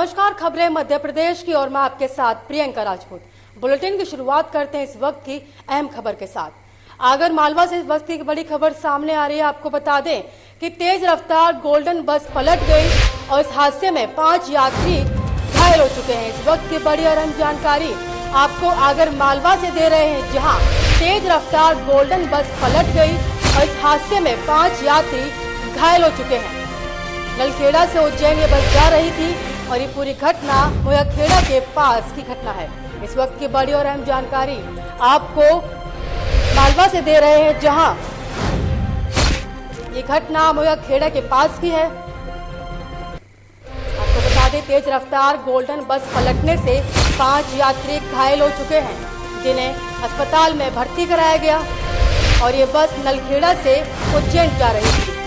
नमस्कार, खबरें मध्य प्रदेश की और मैं आपके साथ प्रियंका राजपूत। बुलेटिन की शुरुआत करते हैं इस वक्त की अहम खबर के साथ। आगर मालवा से इस वक्त की बड़ी खबर सामने आ रही है। आपको बता दें कि तेज रफ्तार गोल्डन बस पलट गई और इस हादसे में 5 यात्री घायल हो चुके हैं। इस वक्त की बड़ी और अहम जानकारी आपको आगर मालवा से दे रहे हैं, जहाँ तेज रफ्तार गोल्डन बस पलट गई और इस हादसे में 5 यात्री घायल हो चुके हैं। नलखेड़ा से उज्जैन ये बस जा रही थी और ये पूरी घटना मोयाखेड़ा के पास की घटना है। इस वक्त की बड़ी और अहम जानकारी आपको मालवा से दे रहे हैं, जहां ये घटना मोयाखेड़ा के पास की है। आपको बता दें, तेज रफ्तार गोल्डन बस पलटने से 5 यात्री घायल हो चुके हैं, जिन्हें अस्पताल में भर्ती कराया गया और ये बस नलखेड़ा से उज्जैन जा रही थी।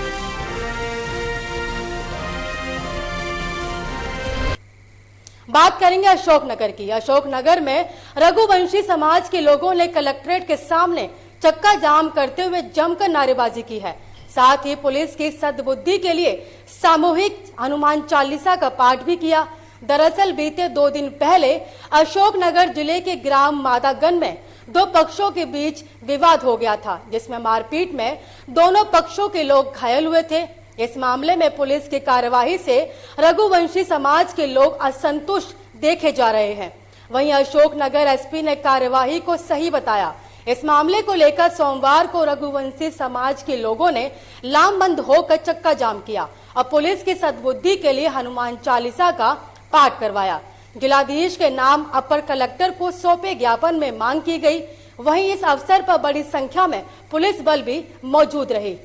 बात करेंगे अशोकनगर की। अशोकनगर में रघुवंशी समाज के लोगों ने कलेक्ट्रेट के सामने चक्का जाम करते हुए जमकर नारेबाजी की है। साथ ही पुलिस की सद्बुद्धि के लिए सामूहिक हनुमान चालीसा का पाठ भी किया। दरअसल बीते 2 दिन पहले अशोकनगर जिले के ग्राम मादागन में 2 पक्षों के बीच विवाद हो गया था, जिसमें मारपीट में दोनों पक्षों के लोग घायल हुए थे। इस मामले में पुलिस की कार्यवाही से रघुवंशी समाज के लोग असंतुष्ट देखे जा रहे हैं। वहीं अशोकनगर एसपी ने कार्यवाही को सही बताया। इस मामले को लेकर सोमवार को रघुवंशी समाज के लोगों ने लामबंद होकर चक्का जाम किया और पुलिस की सद्बुद्धि के लिए हनुमान चालीसा का पाठ करवाया। जिलाधीश के नाम अपर कलेक्टर को सौंपे ज्ञापन में मांग की गई। वहीं इस अवसर पर बड़ी संख्या में पुलिस बल भी मौजूद रही।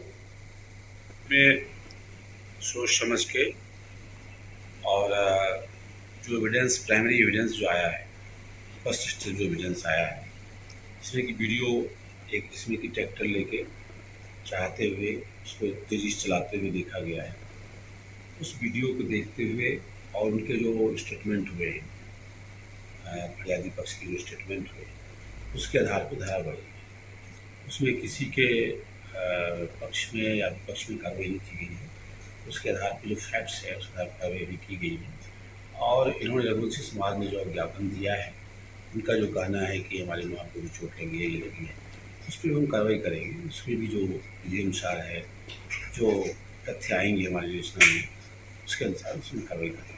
सोच समझ के और जो एविडेंस, प्राइमरी एविडेंस जो आया है, फर्स्ट स्टेज जो एविडेंस आया है, इसमें की वीडियो एक इसमें की ट्रैक्टर लेके चाहते हुए उसको तेजी से चलाते हुए देखा गया है। उस वीडियो को देखते हुए और उनके जो स्टेटमेंट हुए, फरियादी पक्ष के जो स्टेटमेंट हुए, उसके आधार पर धारा बढ़ी। उसमें किसी के पक्ष में या विपक्ष में कार्रवाई नहीं की गई है। उसके आधार पर जो फैक्ट्स है, उसके आधार पर कार्रवाई भी की गई है। और इन्होंने रघुवंशी समाज ने जो ज्ञापन दिया है, उनका जो कहना है कि हमारे माँ को भी चोट लगी है, ये लगी है, उस पर हम कार्रवाई करेंगे। उसमें भी जो विधि अनुसार है, जो तथ्य आएंगे हमारी योजना में, उसके अनुसार उसमें कार्रवाई करेंगे।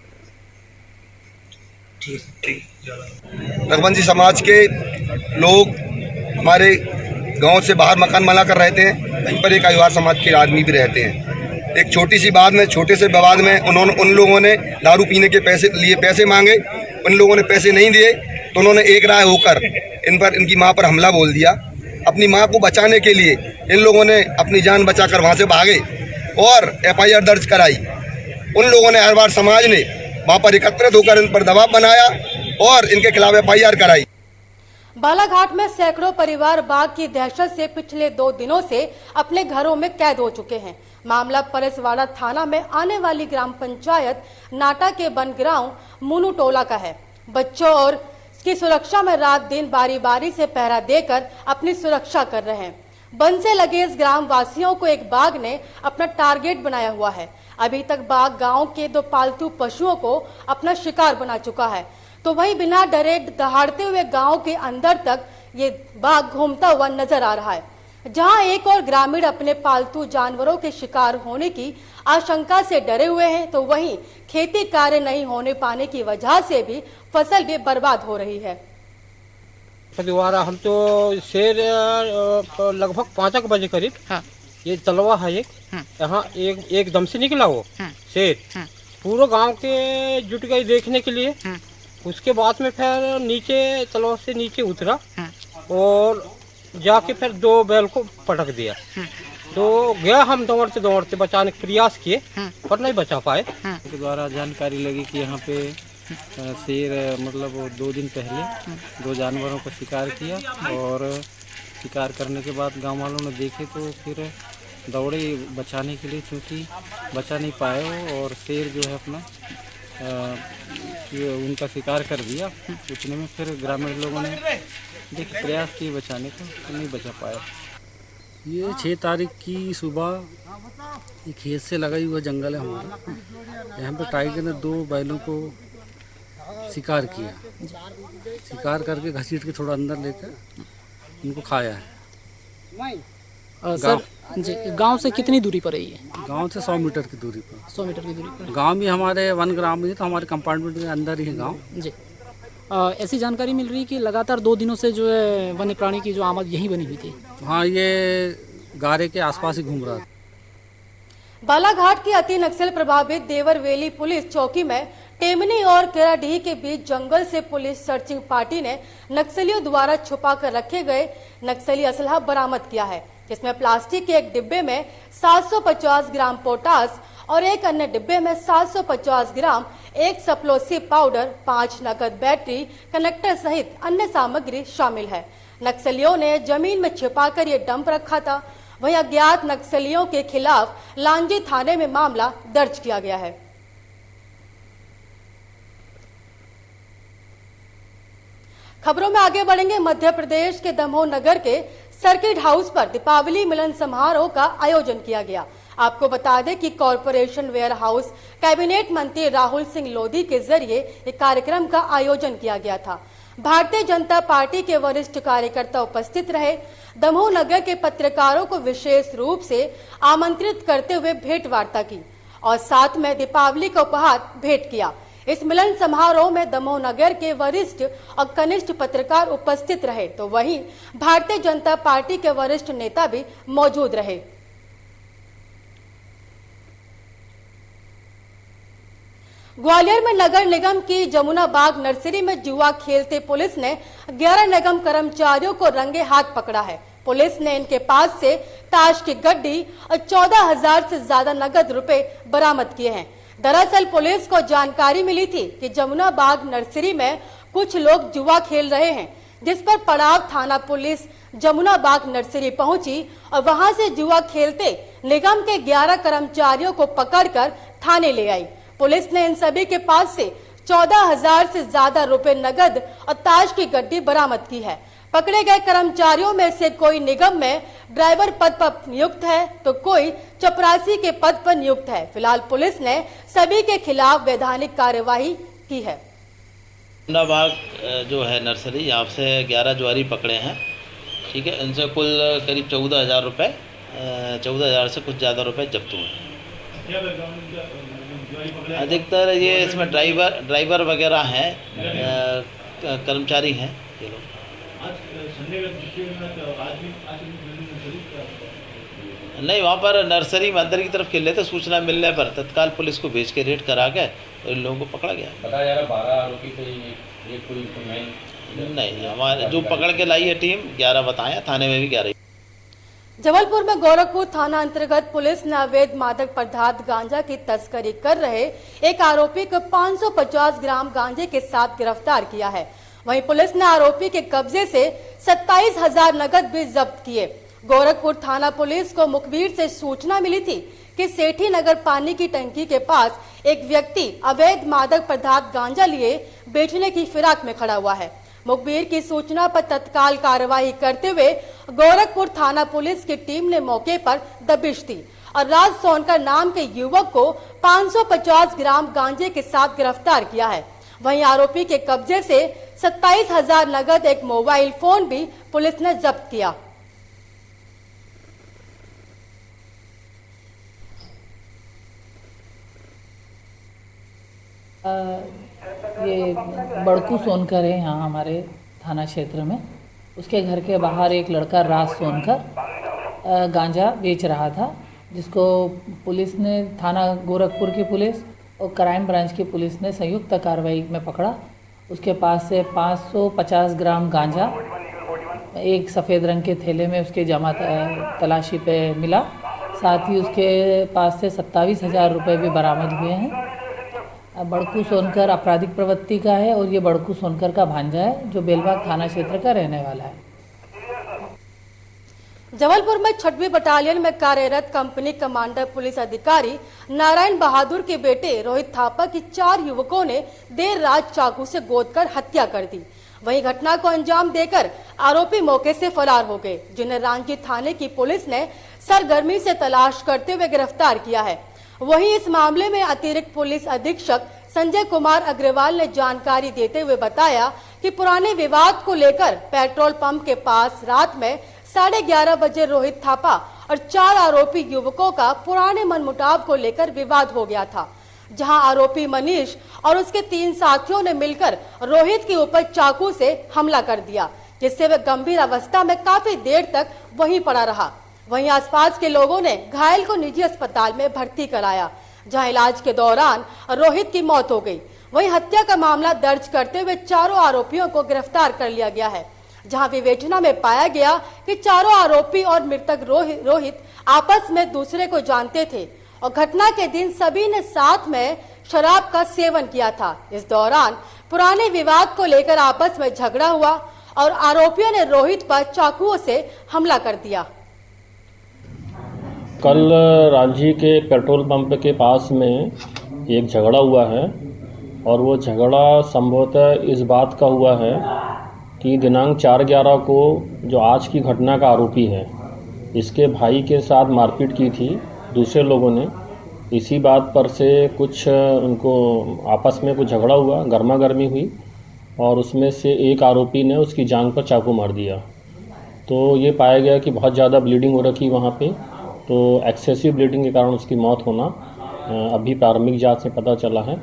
ठीक। रघुवंशी समाज के लोग हमारे गांव से बाहर मकान बना कर रहते हैं। वहीं पर एक आदिवासी समाज के आदमी भी रहते हैं। एक छोटी सी बात में, छोटे से विवाद में उन लोगों ने दारू पीने के पैसे मांगे। उन लोगों ने पैसे नहीं दिए तो उन्होंने एक राय होकर इनकी मां पर हमला बोल दिया। अपनी मां को बचाने के लिए इन लोगों ने अपनी जान बचाकर वहां से भागे और FIR दर्ज कराई। उन लोगों ने हरवार समाज ने वहां पर एकत्रित होकर इन पर दबाव बनाया और इनके खिलाफ FIR कराई। बालाघाट में सैकड़ों परिवार बाघ की दहशत से पिछले 2 दिनों से अपने घरों में कैद हो चुके हैं। मामला परसवाड़ा थाना में आने वाली ग्राम पंचायत नाटा के बनग्राम मुनु टोला का है। बच्चों और की सुरक्षा में रात दिन बारी बारी से पहरा देकर अपनी सुरक्षा कर रहे हैं। वन से लगे इस ग्राम वासियों को एक बाघ ने अपना टारगेट बनाया हुआ है। अभी तक बाघ गाँव के 2 पालतू पशुओं को अपना शिकार बना चुका है, तो वहीं बिना डरे दहाड़ते हुए गांव के अंदर तक ये बाघ घूमता हुआ नजर आ रहा है। जहां एक और ग्रामीण अपने पालतू जानवरों के शिकार होने की आशंका से डरे हुए हैं, तो वहीं खेती कार्य नहीं होने पाने की वजह से भी फसल भी बर्बाद हो रही है। परिवार हम तो शेर लगभग 5 बजे करीब, हाँ। ये तलवा है एक, यहाँ एकदम से निकला वो शेर, पूरा गांव के जुट गए देखने के लिए। उसके बाद में फिर नीचे तलवा से नीचे उतरा और जाके फिर 2 बैल को पटक दिया। तो गया, हम दौड़ते दौड़ते बचाने के प्रयास किए पर नहीं बचा पाए। उनके द्वारा जानकारी लगी कि यहाँ पे शेर मतलब 2 दिन पहले 2 जानवरों को शिकार किया और शिकार करने के बाद गांव वालों ने देखे तो फिर दौड़े बचाने के लिए, चूँकि बचा नहीं पाए और शेर जो है अपना उनका शिकार कर दिया। उतने में फिर ग्रामीण लोगों ने देखिए प्रयास किए बचाने को, तो नहीं बचा पाया। ये 6 तारीख की सुबह ये खेत से लगा हुआ जंगल है हमारा। यहाँ पे टाइगर ने 2 बैलों को शिकार किया। शिकार करके घसीट के थोड़ा अंदर लेकर उनको खाया है। सर जी, गांव से कितनी दूरी पर है ये? गांव से 100 मीटर की दूरी पर। 100 मीटर की दूरी पर। गांव भी हमारे वन ग्राम में, तो हमारे कंपार्टमेंट के अंदर ही है गांव। जी, ऐसी जानकारी मिल रही है कि लगातार 2 दिनों से जो है वन्य प्राणी की जो आमद यहीं बनी हुई थी। हाँ, ये गारे के आसपास ही घूम रहा था। बालाघाट की अति नक्सल प्रभावित देवरवेली पुलिस चौकी में टेमनी और केराडीह के बीच जंगल से पुलिस सर्चिंग पार्टी ने नक्सलियों द्वारा छुपा कर रखे गए नक्सली असलहा बरामद किया है, जिसमें प्लास्टिक के एक डिब्बे में 750 ग्राम पोटास और एक अन्य डिब्बे में 750 ग्राम एक सप्लोसिव पाउडर, 5 नकद बैटरी, कनेक्टर सहित अन्य सामग्री शामिल है। नक्सलियों ने जमीन में छिपाकर ये डंप रखा था। वहीं अज्ञात नक्सलियों के खिलाफ लांजी थाने में मामला दर्ज किया गया है। खबरों में आगे बढ़ेंगे। मध्य प्रदेश के दमोह नगर के सर्किट हाउस पर दीपावली मिलन समारोह का आयोजन किया गया। आपको बता दें कि कॉरपोरेशन वेयर हाउस कैबिनेट मंत्री राहुल सिंह लोधी के जरिए एक कार्यक्रम का आयोजन किया गया था। भारतीय जनता पार्टी के वरिष्ठ कार्यकर्ता उपस्थित रहे। दमोह नगर के पत्रकारों को विशेष रूप से आमंत्रित करते हुए भेंट वार्ता की और साथ में दीपावली का उपहार भेंट किया। इस मिलन समारोह में दमोह नगर के वरिष्ठ और कनिष्ठ पत्रकार उपस्थित रहे, तो वहीं भारतीय जनता पार्टी के वरिष्ठ नेता भी मौजूद रहे। ग्वालियर में नगर निगम की जमुना बाग नर्सरी में जुआ खेलते पुलिस ने 11 निगम कर्मचारियों को रंगे हाथ पकड़ा है। पुलिस ने इनके पास से ताश की गड्डी और 14,000 से ज्यादा नगद रुपए बरामद किए हैं। दरअसल पुलिस को जानकारी मिली थी कि जमुना बाग नर्सरी में कुछ लोग जुआ खेल रहे हैं, जिस पर पड़ाव थाना पुलिस जमुना बाग नर्सरी पहुंची और वहां से जुआ खेलते निगम के 11 कर्मचारियों को पकड़कर थाने ले आई। पुलिस ने इन सभी के पास से 14,000 से ज्यादा रुपए नगद और ताश की गड्डी बरामद की है। पकड़े गए कर्मचारियों में से कोई निगम में ड्राइवर पद पर नियुक्त है, तो कोई चपरासी के पद पर नियुक्त है। फिलहाल पुलिस ने सभी के खिलाफ वैधानिक कार्यवाही की है। बाग जो है नर्सरी, यहाँ से 11 जुआरी पकड़े हैं। ठीक है, इनसे कुल करीब 14,000 रुपये, 14,000 से कुछ ज़्यादा रुपए जब्त हुए हैं। अधिकतर ये इसमें ड्राइवर वगैरह हैं, कर्मचारी हैं ये लोग। नहीं, वहाँ पर नर्सरी में अंदर की तरफ खेल रहे थे। सूचना मिलने पर तत्काल पुलिस को भेज के रेड करा के इन लोगों को पकड़ा गया। बताया जा रहा 12 आरोपी नहीं, हमारे जो पकड़ के लाई है टीम 11 बताया, थाने में भी 11। जबलपुर में गोरखपुर थाना अंतर्गत पुलिस ने अवैध मादक पदार्थ गांजा की तस्करी कर रहे एक आरोपी को 550 ग्राम गांजे के साथ गिरफ्तार किया है। वहीं पुलिस ने आरोपी के कब्जे से 27,000 नगद भी जब्त किए। गोरखपुर थाना पुलिस को मुखबिर से सूचना मिली थी कि सेठी नगर पानी की टंकी के पास एक व्यक्ति अवैध मादक पदार्थ गांजा लिए बेचने की फिराक में खड़ा हुआ है। मुखबिर की सूचना पर तत्काल कार्रवाई करते हुए गोरखपुर थाना पुलिस की टीम ने मौके पर दबिश दी और राज सोनकर नाम के युवक को 550 ग्राम गांजे के साथ गिरफ्तार किया है। वहीं आरोपी के कब्जे से 27,000 नगद, एक मोबाइल फोन भी पुलिस ने जब्त किया। ये बड़कू सोनकर है यहाँ हमारे थाना क्षेत्र में। उसके घर के बाहर एक लड़का राज सोनकर गांजा बेच रहा था, जिसको पुलिस ने, थाना गोरखपुर की पुलिस और क्राइम ब्रांच की पुलिस ने संयुक्त कार्रवाई में पकड़ा। उसके पास से 550 ग्राम गांजा एक सफ़ेद रंग के थैले में उसके जमा तलाशी पे मिला। साथ ही उसके पास से 27,000 रुपये भी बरामद हुए हैं। बड़कू सोनकर आपराधिक प्रवृत्ति का है और ये बड़कू सोनकर का भांजा है, जो बेलबाग थाना क्षेत्र का रहने वाला है। जबलपुर में 6वीं बटालियन में कार्यरत कंपनी कमांडर पुलिस अधिकारी नारायण बहादुर के बेटे रोहित थापा की 4 युवकों ने देर रात चाकू से गोदकर हत्या कर दी। वहीं घटना को अंजाम देकर आरोपी मौके से फरार हो गए, जिन्हें रांची थाने की पुलिस ने सरगर्मी से तलाश करते हुए गिरफ्तार किया है। वहीं इस मामले में अतिरिक्त पुलिस अधीक्षक संजय कुमार अग्रवाल ने जानकारी देते हुए बताया कि पुराने विवाद को लेकर पेट्रोल पंप के पास रात में 11:30 बजे रोहित थापा और 4 आरोपी युवकों का पुराने मनमुटाव को लेकर विवाद हो गया था, जहां आरोपी मनीष और उसके 3 साथियों ने मिलकर रोहित के ऊपर चाकू से हमला कर दिया, जिससे वह गंभीर अवस्था में काफी देर तक वहीं पड़ा रहा। वहीं आसपास के लोगों ने घायल को निजी अस्पताल में भर्ती कराया, जहां इलाज के दौरान रोहित की मौत हो गई। वहीं हत्या का मामला दर्ज करते हुए चारों आरोपियों को गिरफ्तार कर लिया गया है, जहां विवेचना में पाया गया कि चारों आरोपी और मृतक रोहित आपस में दूसरे को जानते थे और घटना के दिन सभी ने साथ में शराब का सेवन किया था। इस दौरान पुराने विवाद को लेकर आपस में झगड़ा हुआ और आरोपियों ने रोहित पर चाकुओं से हमला कर दिया। कल रांझी के पेट्रोल पंप के पास में एक झगड़ा हुआ है और वो झगड़ा संभवतः इस बात का हुआ है कि दिनांक 4/11 को जो आज की घटना का आरोपी है, इसके भाई के साथ मारपीट की थी दूसरे लोगों ने। इसी बात पर से कुछ उनको आपस में कुछ झगड़ा हुआ, गर्मा गर्मी हुई और उसमें से एक आरोपी ने उसकी जांघ पर चाकू मार दिया। तो ये पाया गया कि बहुत ज़्यादा ब्लीडिंग हो रखी वहाँ पे, तो एक्सेसिव ब्लीडिंग के कारण उसकी मौत होना अभी प्रारंभिक जांच में पता चला है।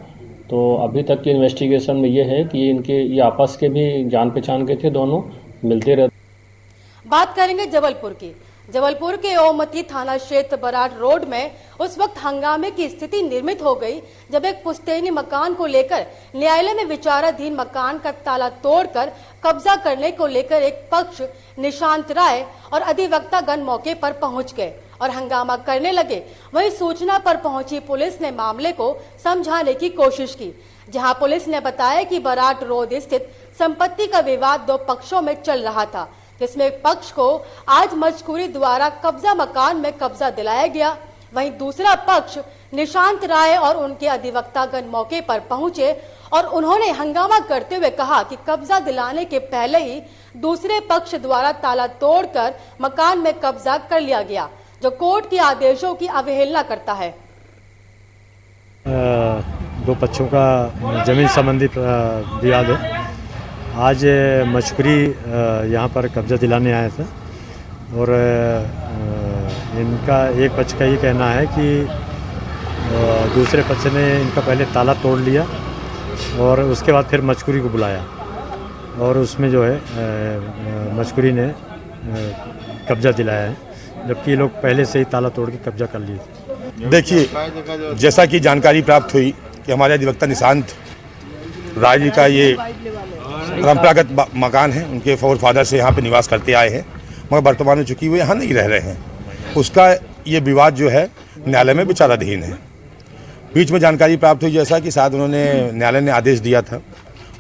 तो अभी तक की इन्वेस्टिगेशन में ये है कि ये आपस के भी जान पहचान के थे, दोनों मिलते रहते। बात करेंगे जबलपुर की। जबलपुर के ओमती थाना क्षेत्र बराट रोड में उस वक्त हंगामे की स्थिति निर्मित हो गई जब एक पुश्तैनी मकान को लेकर न्यायालय में विचाराधीन मकान का ताला तोड़कर कब्जा करने को लेकर एक पक्ष निशांत राय और अधिवक्तागण मौके पर पहुंच गए और हंगामा करने लगे। वहीं सूचना पर पहुंची पुलिस ने मामले को समझाने की कोशिश की, जहां पुलिस ने बताया कि बराट रोड स्थित संपत्ति का विवाद 2 पक्षों में चल रहा था, जिसमें एक पक्ष को आज मजकूरी द्वारा कब्जा मकान में कब्जा दिलाया गया। वहीं दूसरा पक्ष निशांत राय और उनके अधिवक्तागण मौके पर पहुंचे और उन्होंने हंगामा करते हुए कहा कि कब्जा दिलाने के पहले ही दूसरे पक्ष द्वारा ताला तोड़कर मकान में कब्जा कर लिया गया, जो कोर्ट के आदेशों की अवहेलना करता है। 2 पक्षों का जमीन संबंधी विवाद है। आज मजकूरी यहाँ पर कब्जा दिलाने आया था और इनका एक पक्ष का ये कहना है कि दूसरे पक्ष ने इनका पहले ताला तोड़ लिया और उसके बाद फिर मजकूरी को बुलाया और उसमें जो है मजकूरी ने कब्जा दिलाया है, जबकि ये लोग पहले से ही ताला तोड़ के कब्जा कर लिए थे। देखिए, जैसा कि जानकारी प्राप्त हुई कि हमारे अधिवक्ता निशांत राय जी का ये परंपरागत मकान है, उनके फादर से यहाँ पे निवास करते आए हैं, मगर वर्तमान में चूंकि वो यहाँ नहीं रह रहे हैं, उसका ये विवाद जो है न्यायालय में विचाराधीन है। बीच में जानकारी प्राप्त हुई जैसा कि शायद उन्होंने न्यायालय ने आदेश दिया था,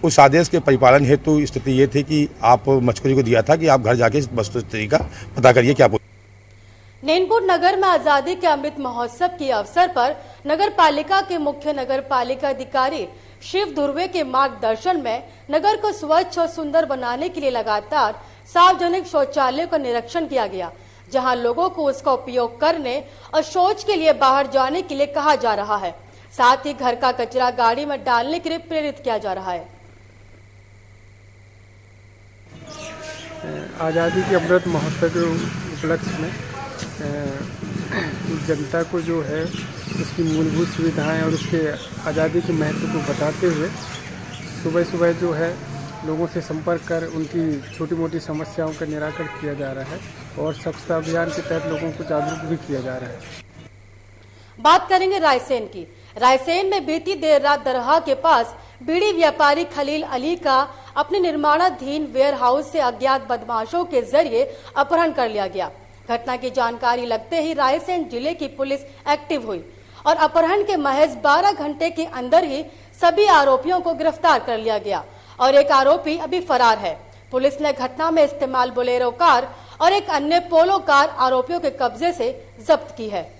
उस आदेश के परिपालन हेतु स्थिति ये थी कि आप मजकूरी को दिया था कि आप घर जाके वस्तुस्थिति का पता करिए क्या। नैनपुर नगर में आजादी के अमृत महोत्सव के अवसर पर नगर पालिका के मुख्य नगर पालिका अधिकारी शिव धुर्वे के मार्गदर्शन में नगर को स्वच्छ और सुंदर बनाने के लिए लगातार सार्वजनिक शौचालय का निरीक्षण किया गया, जहां लोगों को उसका उपयोग करने और शौच के लिए बाहर जाने के लिए कहा जा रहा है। साथ ही घर का कचरा गाड़ी में डालने के लिए प्रेरित किया जा रहा है। आज़ादी के अमृत महोत्सव के उपलक्ष्य में जनता को जो है उसकी मूलभूत सुविधाएं और उसके आज़ादी के महत्व को बताते हुए सुबह सुबह जो है लोगों से संपर्क कर उनकी छोटी मोटी समस्याओं का निराकरण किया जा रहा है और स्वच्छता अभियान के तहत लोगों को जागरूक भी किया जा रहा है। बात करेंगे रायसेन की। रायसेन में बीती देर रात दरगाह के पास बीड़ी व्यापारी खलील अली का अपने निर्माणाधीन वेयर हाउस से अज्ञात बदमाशों के जरिए अपहरण कर लिया गया। घटना की जानकारी लगते ही रायसेन जिले की पुलिस एक्टिव हुई और अपहरण के महज 12 घंटे के अंदर ही सभी आरोपियों को गिरफ्तार कर लिया गया और एक आरोपी अभी फरार है। पुलिस ने घटना में इस्तेमाल बोलेरो कार और एक अन्य पोलो कार आरोपियों के कब्जे से जब्त की है।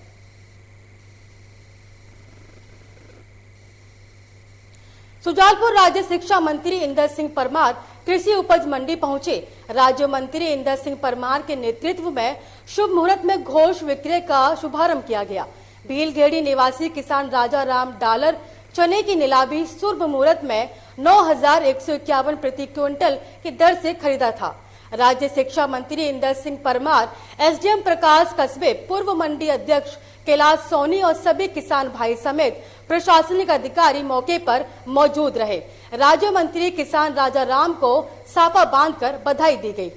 सुजालपुर राज्य शिक्षा मंत्री इंदर सिंह परमार कृषि उपज मंडी पहुंचे। राज्य मंत्री इंदर सिंह परमार के नेतृत्व में शुभ मुहूर्त में घोष विक्रय का शुभारंभ किया गया। भीलखेड़ी निवासी किसान राजा राम डालर चने की नीलामी शुभ मुहूर्त में 9,151 प्रति क्विंटल की दर से खरीदा था। राज्य शिक्षा मंत्री इंदर सिंह परमार, एसडीएम प्रकाश कस्बे, पूर्व मंडी अध्यक्ष कैलाश सोनी और सभी किसान भाई समेत प्रशासनिक अधिकारी मौके पर मौजूद रहे। राज्य मंत्री किसान राजा राम को साफा बांधकर बधाई दी गई।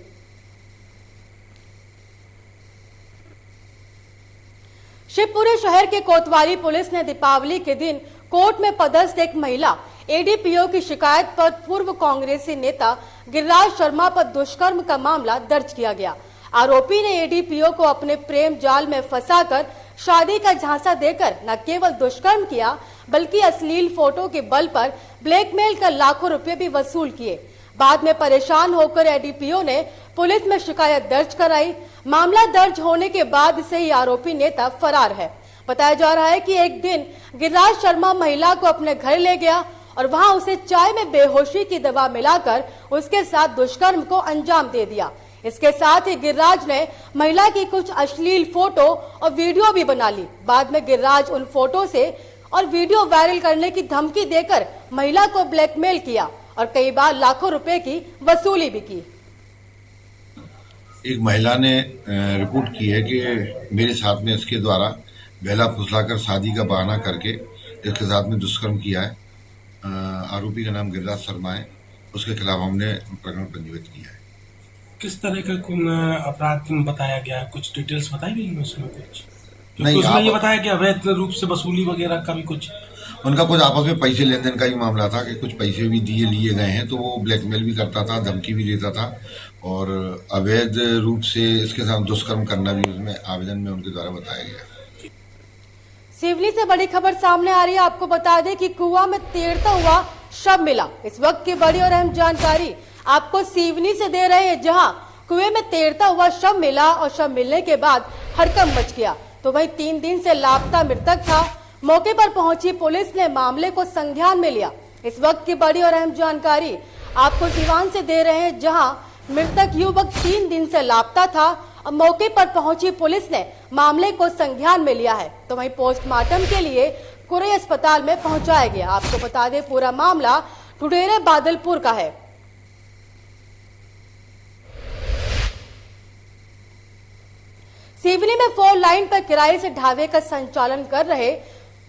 शिवपुरी शहर के कोतवाली पुलिस ने दीपावली के दिन कोर्ट में पदस्थ एक महिला एडीपीओ की शिकायत पर पूर्व कांग्रेसी नेता गिरिराज शर्मा पर दुष्कर्म का मामला दर्ज किया गया। आरोपी ने एडीपीओ को अपने प्रेम जाल में फंसाकर शादी का झांसा देकर न केवल दुष्कर्म किया बल्कि अश्लील फोटो के बल पर ब्लैकमेल कर लाखों रुपए भी वसूल किए। बाद में परेशान होकर एडीपीओ ने पुलिस में शिकायत दर्ज कराई। मामला दर्ज होने के बाद से ही आरोपी नेता फरार है। बताया जा रहा है कि एक दिन गिरिराज शर्मा महिला को अपने घर ले गया और वहां उसे चाय में बेहोशी की दवा मिलाकर उसके साथ दुष्कर्म को अंजाम दे दिया। इसके साथ ही गिरिराज ने महिला की कुछ अश्लील फोटो और वीडियो भी बना ली। बाद में गिरिराज उन फोटो से और वीडियो वायरल करने की धमकी देकर महिला को ब्लैकमेल किया और कई बार लाखों रुपए की वसूली भी की। एक महिला ने रिपोर्ट की है कि मेरे साथ में इसके द्वारा बहला फुसलाकर शादी का बहाना करके इसके साथ में दुष्कर्म किया है। आरोपी का नाम गिरिराज शर्मा है। उसके खिलाफ हमने प्रकरण पंजीबद्ध किया है। किस तरह का अपराध बताया गया है? कुछ डिटेल्स बताई गई है उसमें? कुछ नहीं, उसमें ये बताया गया अवैध रूप से वसूली वगैरह का भी कुछ? उनका कुछ आपस में पैसे लेन देन का ही मामला था कि कुछ पैसे भी लिए गए हैं, तो वो ब्लैकमेल भी करता था, धमकी भी देता था और अवैध रूप से इसके साथ दुष्कर्म करना भी उसमें आवेदन में उनके द्वारा बताया गया। सिवनी से बड़ी खबर सामने आ रही है। आपको बता दें कि कुआं में तैरता हुआ शव मिला। इस वक्त की बड़ी और अहम जानकारी आपको सिवनी से दे रहे हैं, जहां कुएं में तैरता हुआ शव मिला और शव मिलने के बाद हड़कंप मच गया। तो वहीं 3 दिन से लापता मृतक था। मौके पर पहुंची पुलिस ने मामले को संज्ञान में लिया। इस वक्त की बड़ी और अहम जानकारी आपको सिवान से दे रहे हैं, जहां मृतक युवक 3 दिन से लापता था और मौके पर पहुंची पुलिस ने मामले को संज्ञान में लिया है। तो वहीं पोस्टमार्टम के लिए कुरई अस्पताल में पहुंचाया गया। आपको बता दें पूरा मामला टुडेरे बादलपुर का है। सिवनी में 4 लाइन पर किराए से ढाबे का संचालन कर रहे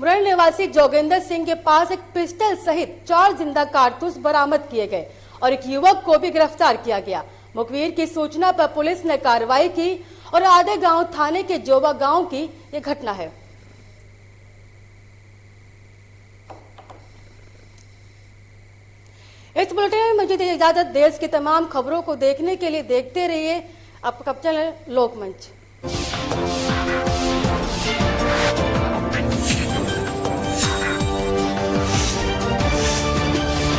मुरैना निवासी जोगेंद्र सिंह के पास एक पिस्टल सहित 4 जिंदा कारतूस बरामद किए गए और एक युवक को भी गिरफ्तार किया गया। मुखबिर की सूचना पर पुलिस ने कार्रवाई की और आधे गांव थाने के जोबा गांव की यह घटना है। इस बुलेटिन में मुझे दीजिए इजाजत। देश की तमाम खबरों को देखने के लिए देखते रहिए आपका चैनल लोकमंच।